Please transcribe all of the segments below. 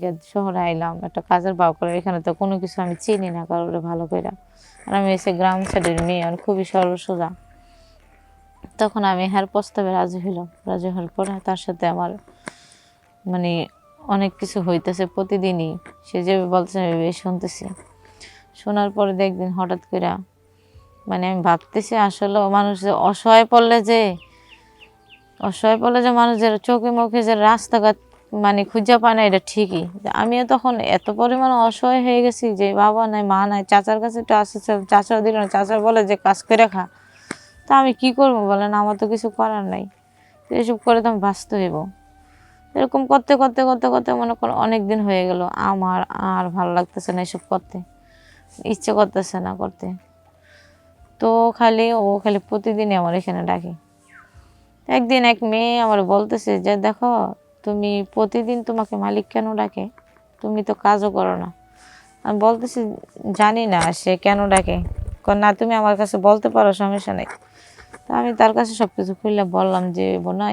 শহরে আইলাম একটা কাজের বাউ করে, এখানে তো কোনো কিছু আমি চিনি না কারোরে ভালো কইরা। আর আমি এসে গ্রাম সাইডের মেয়ে, আর খুবই সরল সোজা। তখন আমি হ্যার প্রস্তাবে রাজি হইলাম। রাজি হওয়ার পরে তার সাথে আমার মানে অনেক কিছু হইতেছে প্রতিদিনই। সে যেভাবে বলতেছে আমি এভাবে শুনতেছি। শোনার পরে একদিন হঠাৎ কইরা আমি ভাবতেছি আসলে মানুষ যে অসহায় পড়লে যে মানুষ যে চোখে মুখে যে রাস্তাঘাট খুঁজে পায় না, এটা ঠিকই। আমিও তখন এত পরিমাণ অসহায় হয়ে গেছি যে বাবা নাই, মা নাই, চাচার কাছে একটু আসতে, চাচাও দিল না। চাচা বলে যে কাজ করে খা। তা আমি কি করবো বলেন, আমার তো কিছু করার নাই। এসব করে তো আমি বাঁচতে হইব। এরকম করতে করতে করতে করতে মনে করো অনেক দিন হয়ে গেল। আমার আর ভালো লাগতেছে না এসব করতে, ইচ্ছে করতেছে না করতে। তো ও খালি প্রতিদিনই আমার এখানে ডাকে। একদিন এক মেয়ে আমার বলতেছে যে দেখো, তুমি প্রতিদিন তোমাকে মালিক কেন ডাকে, তুমি তো কাজও করো না। আমি বলতেছি জানি না সে কেন ডাকে। না তুমি আমার কাছে বলতে পারো, সমস্যা নেই। তা আমি তার কাছে সব কিছু খুলে বললাম যে বোনা,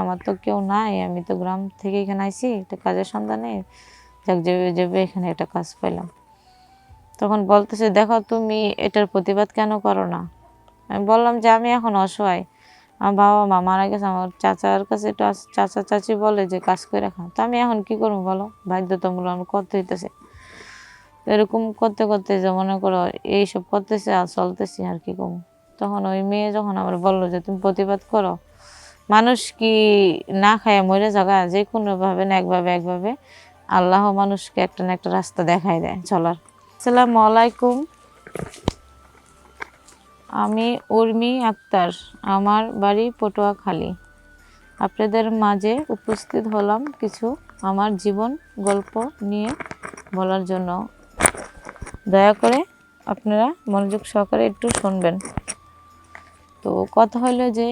আমার তো কেউ নাই, আমি তো গ্রাম থেকে এখানে আইছি একটা কাজের সন্ধানে, যাক যাবে যাবে এখানে একটা কাজ পাইলাম। তখন বলতেছে দেখো, তুমি এটার প্রতিবাদ কেন করো না। আমি বললাম যে আমি এখন অসহায়, আমার বাবা মা মারা গেছে, আমার চাচার কাছে একটু চাচা চাচি বলে যে কাজ করে রাখা। তো আমি এখন কি করবো বলো, বাধ্যতামূলক আমি করতে হইতেছে। এরকম করতে করতে যে মনে করো এইসব করতেছে আর চলতেছি, আর কি করবো। তখন ওই মেয়ে যখন আমার বললো যে তুমি প্রতিবাদ করো, মানুষ কি না খায় মরে জায়গা, যে কোনোভাবে না একভাবে আল্লাহ মানুষকে একটা না একটা রাস্তা দেখাই দেয় চলার। আসসালামু আলাইকুম, আমি উর্মি আক্তার, আমার বাড়ি পটুয়াখালী। আপনাদের মাঝে উপস্থিত হলাম কিছু আমার জীবন গল্প নিয়ে বলার জন্য। দয়া করে আপনারা মনোযোগ সহকারে একটু শুনবেন। তো কথা হলো যে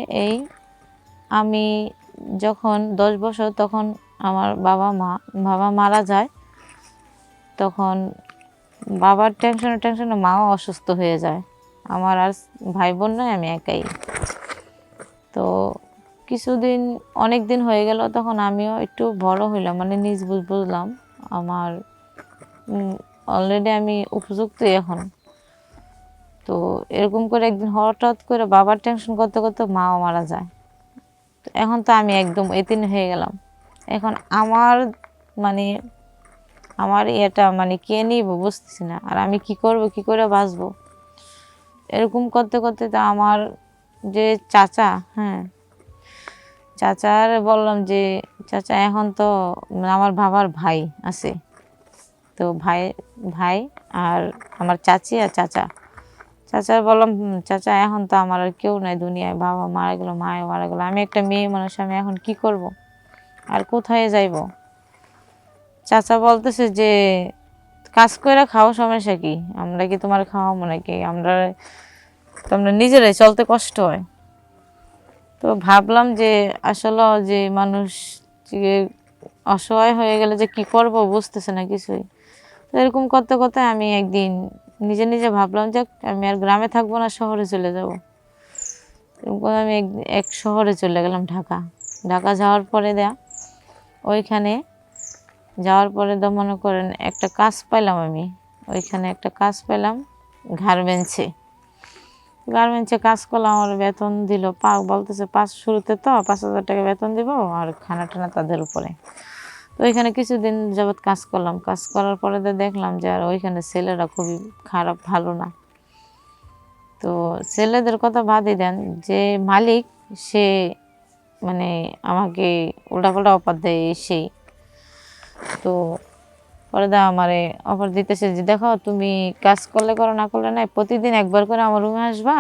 আমি যখন 10 বছর, তখন আমার বাবা মারা যায়। তখন বাবার টেনশনে মাও অসুস্থ হয়ে যায়। আমার আর ভাই বোন নয়, আমি একাই। তো কিছুদিন, অনেক দিন হয়ে গেল, তখন আমিও একটু বড় হইলাম, নিজ বুঝলাম আমার অলরেডি আমি উপযুক্ত এখন। তো এরকম করে একদিন হঠাৎ করে বাবার টেনশন করতে করতে মাও মারা যায়। তো এখন তো আমি একদম এতিম হয়ে গেলাম। এখন আমার মানে আমার এটা কে নিব বুঝতেছি না, আর আমি কি করব, কি করে বাঁচবো। এরকম করতে করতে তো আমার যে চাচা, হ্যাঁ চাচার বললাম যে চাচা এখন তো আমার বাবার ভাই আছে। তো ভাই ভাই আর আমার চাচি আর চাচার বললাম চাচা এখন তো আমার আর কেউ নাই দুনিয়ায়, বাবা মারা গেল, মাও মারা গেল, আমি একটা মেয়ে মানুষ, আমি এখন কি করব আর কোথায় যাইব। চাচা বলতেছে যে কাজ করে খাও, সমস্যা কি, আমরা কি তোমার খাওয়াবো নাকি, আমরা নিজেরাই চলতে কষ্ট হয়। তো ভাবলাম যে আসলে যে মানুষ যে অসহায় হয়ে গেলে যে কি করব বুঝতেছে না কিছুই। তো এরকম করতে করতে আমি একদিন নিজে নিজে ভাবলাম যে আমি আর গ্রামে থাকবো না, শহরে চলে যাব। এরকম করে আমি এক শহরে চলে গেলাম, ঢাকা যাওয়ার পরে ওইখানে যাওয়ার পরে মনে করেন একটা কাজ পাইলাম আমি। ওইখানে একটা কাজ পেলাম গার্মেন্টসে কাজ করলাম। আমার বেতন দিল বলতেছে শুরুতে তো 5,000 টাকা বেতন দিব, আর খানা টানা তাদের উপরে। তো ওইখানে কিছুদিন যাবৎ কাজ করলাম। কাজ করার পরে দেখলাম যে আর ওইখানে ছেলেরা খুবই খারাপ, ভালো না। তো ছেলেদের কথা বাদই দেন, যে মালিক সে আমাকে উল্টাপাল্টা অফার দেয় সেই। তো পরে আমারে অফার দিতেছে যে দেখো, তুমি কাজ করলে করো, না করলে নাই, প্রতিদিন একবার করে আমার রুমে আসবা,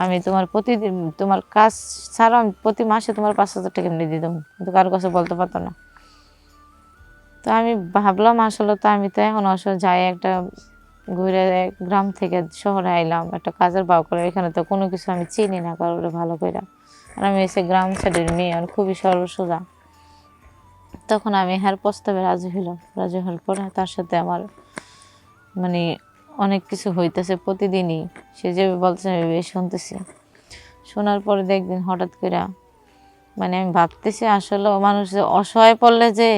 আমি তোমার প্রতিদিন তোমার কাজ ছাড়াও আমি প্রতি মাসে তোমার 5,000 টাকা এমনি দিয়ে দেবো। কিন্তু কারোর কাছে বলতে পারতো না। তো আমি ভাবলাম আসলে তো আমি তো এখন যাই একটা ঘুরে, গ্রাম থেকে শহরে আইলাম একটা কাজের বাউ করে, এখানে তো কোনো কিছু আমি চিনি না কারোর ভালো করে। আর আমি এসে গ্রাম সাইডের মেয়ে, আর খুবই সরল সোজা। তখন আমি হ্যার প্রস্তাবে রাজি হইলাম। রাজি হওয়ার পরে তার সাথে আমার মানে অনেক কিছু হইতেছে প্রতিদিনই। সে যেভাবে বলতেছে আমি এভাবে শুনতেছি। শোনার পরে একদিন হঠাৎ করে আমি ভাবতেছি আসলে মানুষ যে অসহায় পড়লে যে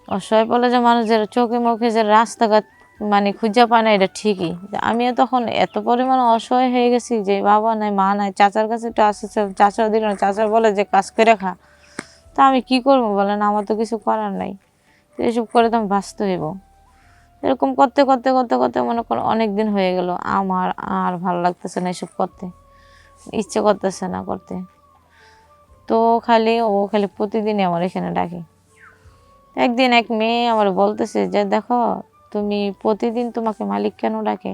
অসহায় বলে যে মানুষের চোখে মুখে যে রাস্তাঘাট মানে খুঁজে পায় না, এটা ঠিকই। আমিও তখন এত পরিমাণ অসহায় হয়ে গেছি যে বাবা নাই মা নাই, চাচার কাছে একটু আসছে, চাচা দিল না, চাচা বলে যে কাজ করে খা। তা আমি কি করবো বলেন, আমার তো কিছু করার নাই। তো এসব করে তো আমি বাঁচতে হইব। এরকম করতে করতে করতে করতে মনে করো অনেক দিন হয়ে গেল, আমার আর ভালো লাগতেছে না এসব করতে, ইচ্ছে করতেছে না করতে। তো খালি প্রতিদিনই আমার এখানে ডাকে। একদিন এক মেয়ে আমার বলতেছে যে দেখো, তুমি প্রতিদিন তোমাকে মালিক কেন ডাকে,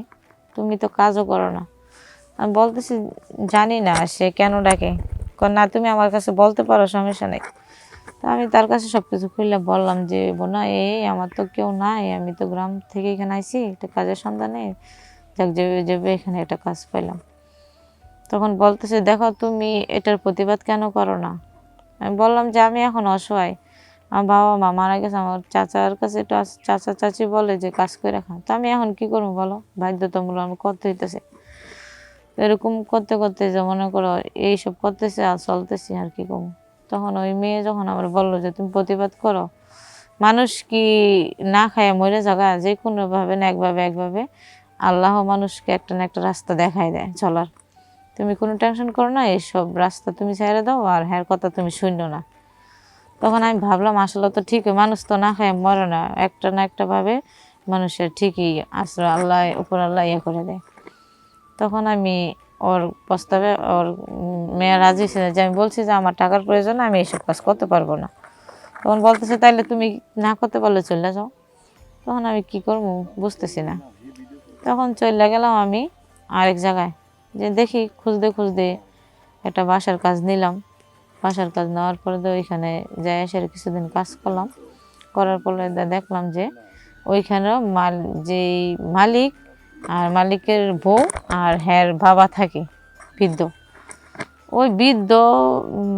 তুমি তো কাজও করো না। আমি বলতেছি জানি না সে কেন ডাকে। না তুমি আমার কাছে বলতে পারো, সমস্যা নেই। তো আমি তার কাছে সব কিছু খুলে বললাম যে বোনা এই আমার তো কেউ নাই, আমি তো গ্রাম থেকে এখানে আইছি একটা কাজের সন্ধানে, যাক যাবে যাবে এখানে একটা কাজ পাইলাম। তখন বলতেছে দেখো তুমি এটার প্রতিবাদ কেন করো না। আমি বললাম যে আমি এখন অসহায়, আমার বাবা মা মারা গেছে, আমার চাচার কাছে একটু চাচা চাচি বলে যে কাজ করে রাখা, তো আমি এখন কি করবো বলো, বাধ্যতামূলক আমি করতে হইতেছে। এরকম করতে করতে যে মনে করো এইসব করতেছে আর চলতেছি, আর কি করবো। তখন ওই মেয়ে যখন আমার বললো যে তুমি প্রতিবাদ করো, মানুষ কি না খায় মরে জায়গা, যে কোনোভাবে না একভাবে আল্লাহ মানুষকে একটা না একটা রাস্তা দেখায় দেয় চলার। তুমি কোনো টেনশন করো না, এইসব রাস্তা তুমি ছেড়ে দাও আর হ্যার কথা তুমি শুনো না। তখন আমি ভাবলাম আসলে তো ঠিক, মানুষ তো না খায় মরে না, একটা না একটা ভাবে মানুষের ঠিকই আশ্রয় আল্লাহ উপর আল্লাহ ইয়ে করে দেয়। তখন আমি ওর প্রস্তাবে ওর মেয়ে রাজি ছিল যে আমি বলছি যে আমার টাকার প্রয়োজন, আমি এইসব কাজ করতে পারবো না। তখন বলতেছে তাইলে তুমি না করতে পারলে চলে যাও। তখন আমি কি করবো বুঝতেছি না। তখন চলে গেলাম আমি আরেক জায়গায়, যে দেখি খুঁজতে খুঁজতে একটা বাসার কাজ নিলাম। বাসার কাজ নেওয়ার পরে তো ওইখানে যাই এসে কিছুদিন কাজ করলাম, করার পরে দেখলাম যে ওইখানেও যেই মালিক আর মালিকের বউ আর হ্যার বাবা থাকে বৃদ্ধ। ওই বৃদ্ধ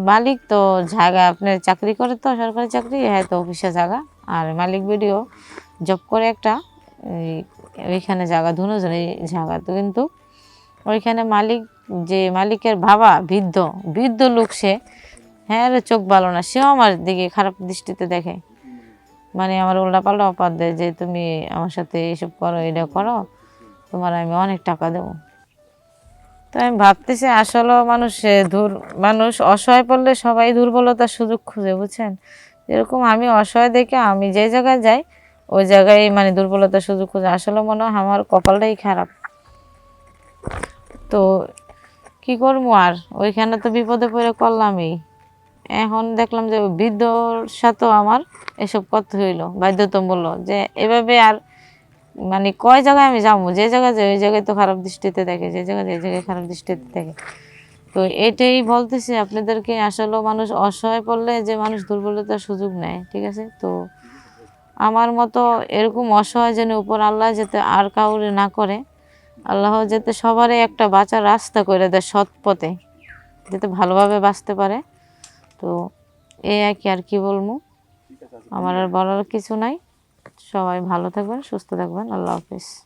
মালিক তো জায়গা আপনার চাকরি করে, তো সরকারি চাকরি, হ্যাঁ তো অফিসে জায়গা, আর মালিক ভিডিও জব করে একটা ওইখানে জায়গা দুজনেই জায়গা। তো কিন্তু ওইখানে মালিক যে মালিকের বাবা বৃদ্ধ বৃদ্ধ লোক, সে হ্যাঁ রে চোখ ভালো না, সেও আমার দিকে খারাপ দৃষ্টিতে দেখে, মানে আমার উল্টাপাল্টা অফার দেয় যে তুমি আমার সাথে এইসব করো, এটা করো, তোমার আমি অনেক টাকা দেবো। তো আমি ভাবতেছি আসলে মানুষ অসহায় পড়লে সবাই দুর্বলতার সুযোগ খুঁজে, বুঝছেন। এরকম আমি অসহায় দেখে আমি যে জায়গায় যাই ওই জায়গায় মানে দুর্বলতার সুযোগ খুঁজে, আসলে মনে হয় আমার কপালটাই খারাপ। তো কি করবো আর, ওইখানে তো বিপদে পড়ে করলামই। এখন দেখলাম যে বৃদ্ধর সাথেও আমার এসব করতে হইলো বাধ্যতামূলক, যে এভাবে আর মানে কয় জায়গায় আমি যাবো, যে জায়গায় যাই ওই জায়গায় তো খারাপ দৃষ্টিতে দেখে, যে জায়গায় যে জায়গায় খারাপ দৃষ্টিতে দেখে। তো এটাই বলতেছি আপনাদেরকে, আসলে মানুষ অসহায় পড়লে যে মানুষ দুর্বলতার সুযোগ নেয়, ঠিক আছে। তো আমার মতো এরকম অসহায় যেন উপর আল্লাহ যাতে আর কাউরে না করে, আল্লাহ যাতে সবারই একটা বাঁচার রাস্তা করে দেয় সৎ পথে, যাতে ভালোভাবে বাঁচতে পারে। তো এই আর কি বলবো, আমার আর বলার কিছু নাই। সবাই ভালো থাকবেন, সুস্থ থাকবেন, আল্লাহ হাফিজ।